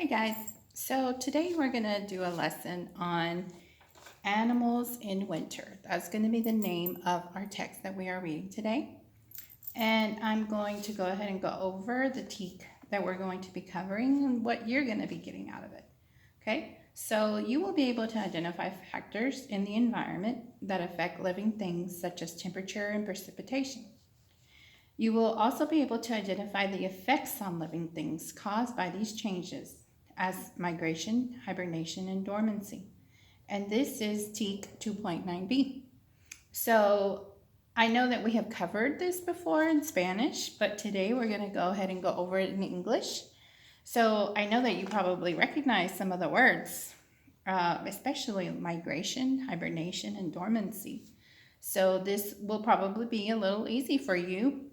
Hi guys, so today we're going to do a lesson on animals in winter. That's going to be the name of our text that we are reading today. And I'm going to go ahead and go over the teak that we're going to be covering and what you're going to be getting out of it. Okay, so you will be able to identify factors in the environment that affect living things such as temperature and precipitation. You will also be able to identify the effects on living things caused by these changes as migration, hibernation, and dormancy. And this is TEAK 2.9b. So I know that we have covered this before in Spanish, but today we're going to go ahead and go over it in English. So I know that you probably recognize some of the words, especially migration, hibernation, and dormancy. So this will probably be a little easy for you,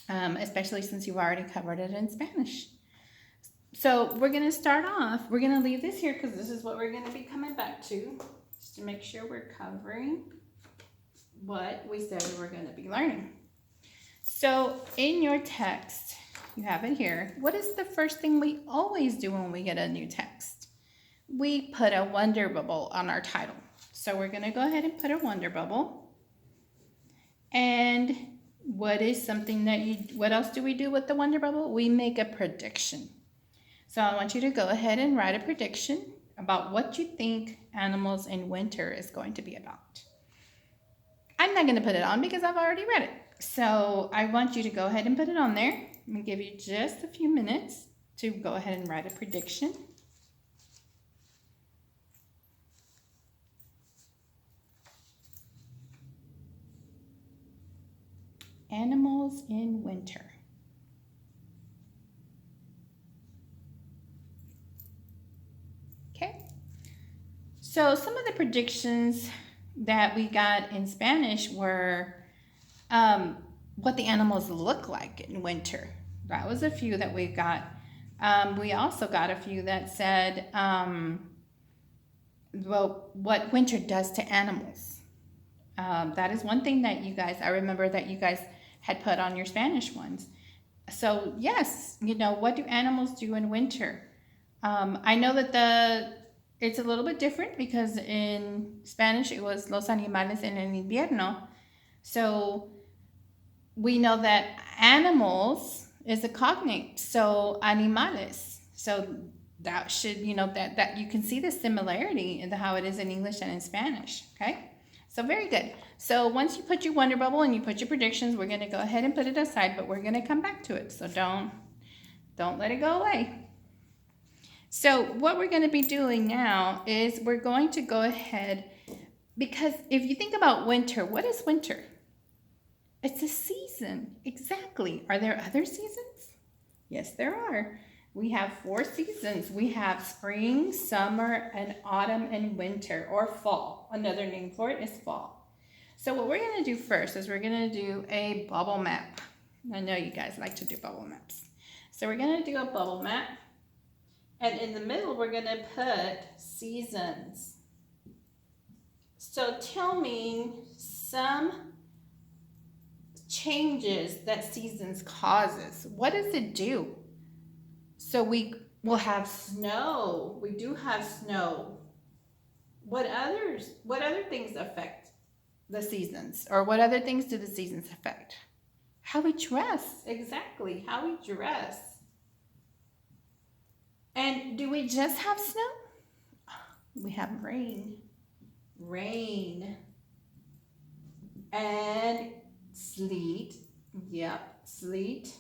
especially since you've already covered it in Spanish. So we're going to start off. We're going to leave this here because this is what we're going to be coming back to, just to make sure we're covering what we said we're going to be learning. So in your text, you have it here. What is the first thing we always do when we get a new text? We put a wonder bubble on our title. So we're going to go ahead and put a wonder bubble. And what else do we do with the wonder bubble? We make a prediction. So I want you to go ahead and write a prediction about what you think animals in winter is going to be about. I'm not going to put it on because I've already read it. So I want you to go ahead and put it on there. I'm going to give you just a few minutes to go ahead and write a prediction. Animals in winter. Okay. So some of the predictions that we got in Spanish were what the animals look like in winter. That was a few that we got. We also got a few that said, what winter does to animals. That is one thing that I remember that you guys had put on your Spanish ones. So yes, what do animals do in winter? I know that it's a little bit different because in Spanish it was los animales en el invierno. So we know that animals is a cognate, so animales. So that should, that you can see the similarity in how it is in English and in Spanish, okay? So very good. So once you put your wonder bubble and you put your predictions, we're going to go ahead and put it aside, but we're going to come back to it. So don't let it go away. So what we're going to be doing now is we're going to go ahead, because if you think about winter, what is winter? It's a season. Exactly. Are there other seasons? Yes, there are. We have 4 seasons. We have spring, summer, and autumn, and winter, or fall. Another name for it is fall. So what we're going to do first is we're going to do a bubble map. I know you guys like to do bubble maps. So we're going to do a bubble map. And in the middle, we're going to put seasons. So tell me some changes that seasons causes. What does it do? So we will have snow. We do have snow. What other things affect the seasons? Or what other things do the seasons affect? How we dress. Exactly. How we dress. And do we just have snow? We have rain. Rain. And sleet. Yep, sleet.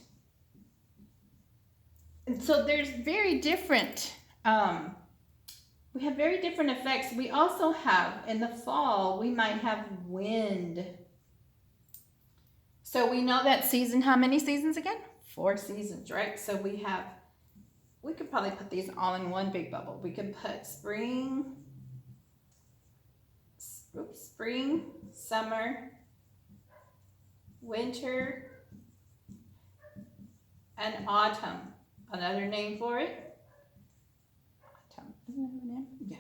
And so there's very different, we have very different effects. We also have, in the fall, we might have wind. So we know that season, how many seasons again? 4 seasons, right? So we could probably put these all in one big bubble. We could put spring, summer, winter, and autumn. Another name for it? Autumn. Yeah.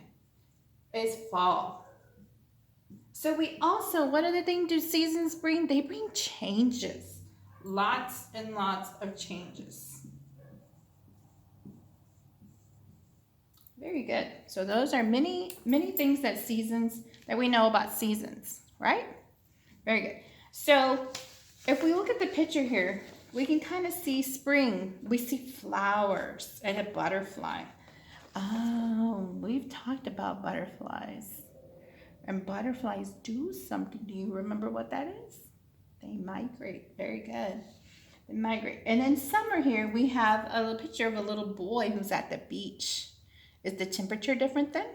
Is fall. So we also, what other thing do seasons bring? They bring changes. Lots and lots of changes. Very good. So those are many things that we know about seasons, right? Very good. So if we look at the picture here, we can kind of see spring. We see flowers and a butterfly. Oh, we've talked about butterflies. And butterflies do something. Do you remember what that is? They migrate. Very good. They migrate. And in summer here, we have a little picture of a little boy who's at the beach. Is the temperature different then?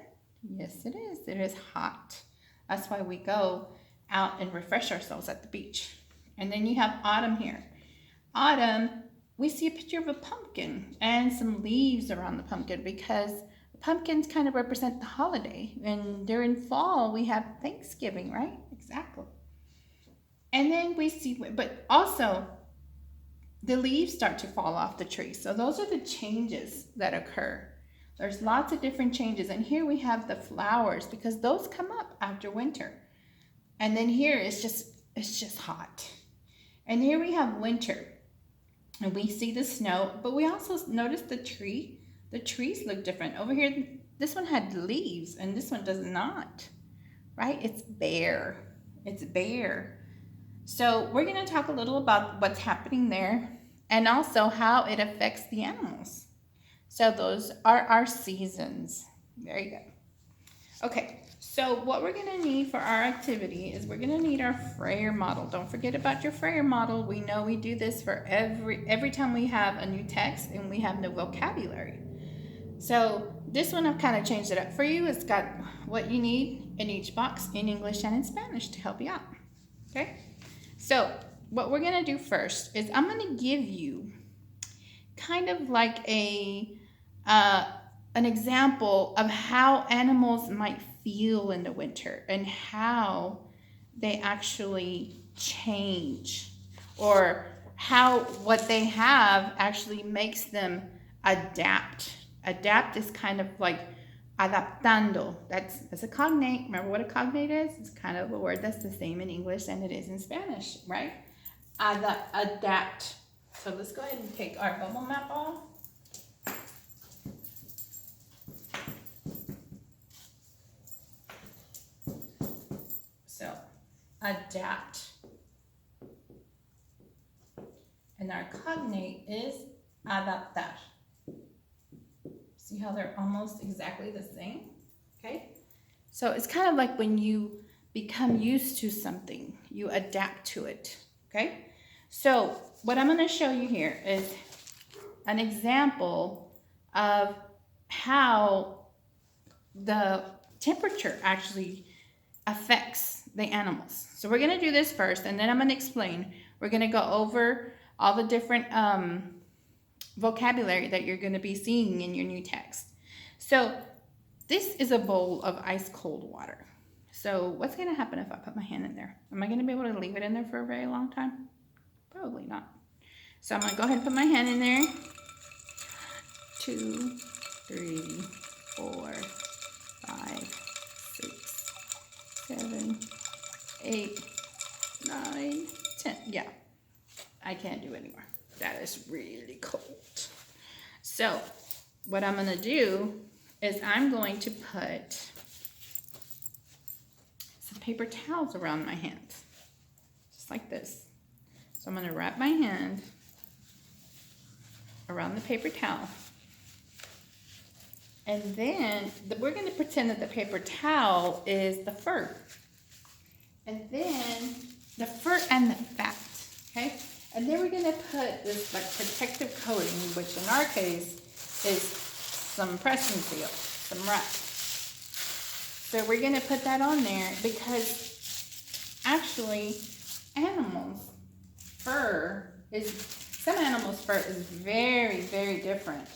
Yes, it is. It is hot. That's why we go out and refresh ourselves at the beach. And then you have autumn here. Autumn, we see a picture of a pumpkin and some leaves around the pumpkin because the pumpkins kind of represent the holiday. And during fall, we have Thanksgiving, right? Exactly. And then we see, but also the leaves start to fall off the tree. So those are the changes that occur. There's lots of different changes. And here we have the flowers because those come up after winter. And then here it's just hot. And here we have winter. And we see the snow, but we also notice the tree. The trees look different. Over here, this one had leaves and this one does not, right? It's bare. It's bare. So we're going to talk a little about what's happening there and also how it affects the animals. So those are our seasons. Very good. Okay, so what we're going to need for our activity is we're going to need our Frayer model. Don't forget about your Frayer model. We know we do this for every time we have a new text and we have no vocabulary. So this one I've kind of changed it up for you. It's got what you need in each box in English and in Spanish to help you out. Okay? So what we're going to do first is I'm going to give you kind of like an example of how animals might feel in the winter and how they actually change, or how what they have actually makes them adapt. Adapt is kind of like adaptando. That's a cognate. Remember what a cognate is? It's kind of a word that's the same in English and it is in Spanish, right? Adapt. So let's go ahead and take our bubble map off. So adapt. And our cognate is adaptar. See how they're almost exactly the same? Okay? So it's kind of like when you become used to something, you adapt to it. Okay? So what I'm going to show you here is an example of how the temperature actually affects the animals. So we're going to do this first, and then I'm going to explain. We're going to go over all the different vocabulary that you're going to be seeing in your new text. So this is a bowl of ice cold water. So what's going to happen if I put my hand in there? Am I going to be able to leave it in there for a very long time? Probably not. So I'm going to go ahead and put my hand in there. 2, 3, 4, 5, 6, 7, 8, 9, 10. Yeah, I can't do anymore. That is really cold. So what I'm going to do is I'm going to put some paper towels around my hands, just like this. So I'm going to wrap my hand around the paper towel. And then we're going to pretend that the paper towel is the fur. And then the fur and the fat, okay? And then we're going to put this like protective coating, which in our case is some pressing seal, some wrap. So we're going to put that on there because actually some animals' fur is very, very different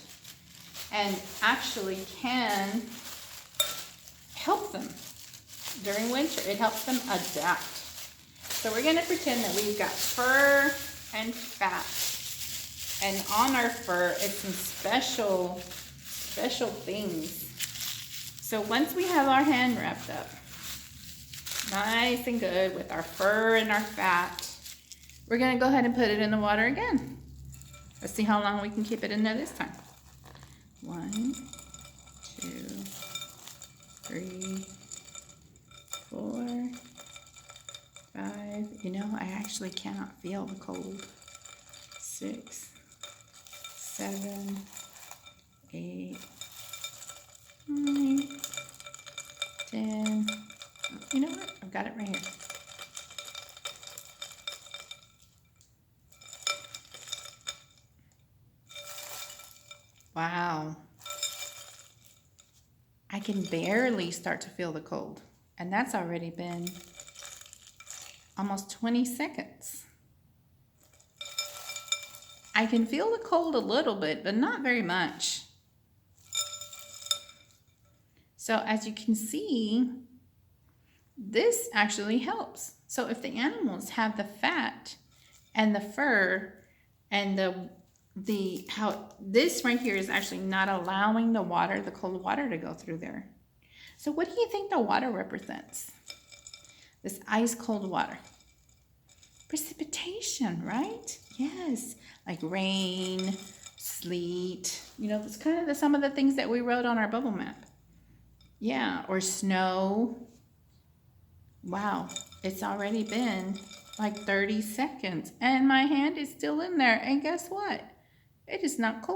and actually can help them during winter. It helps them adapt. So we're going to pretend that we've got fur and fat. And on our fur, it's some special things. So once we have our hand wrapped up, nice and good with our fur and our fat, we're going to go ahead and put it in the water again. Let's see how long we can keep it in there this time. 1, 2, 2, 3, 4, 5. You know, I actually cannot feel the cold. 6, 7, 8, 9, 10. You know what? I've got it right here. Wow. I can barely start to feel the cold. And that's already been almost 20 seconds. I can feel the cold a little bit, but not very much. So as you can see, this actually helps. So if the animals have the fat and the fur and how this right here is actually not allowing the water, the cold water, to go through there. So what do you think the water represents? This ice cold water. Precipitation, right? Yes, like rain, sleet. You know, that's kind of some of the things that we wrote on our bubble map. Yeah, or snow. Wow, it's already been like 30 seconds and my hand is still in there. And guess what? It is not cold.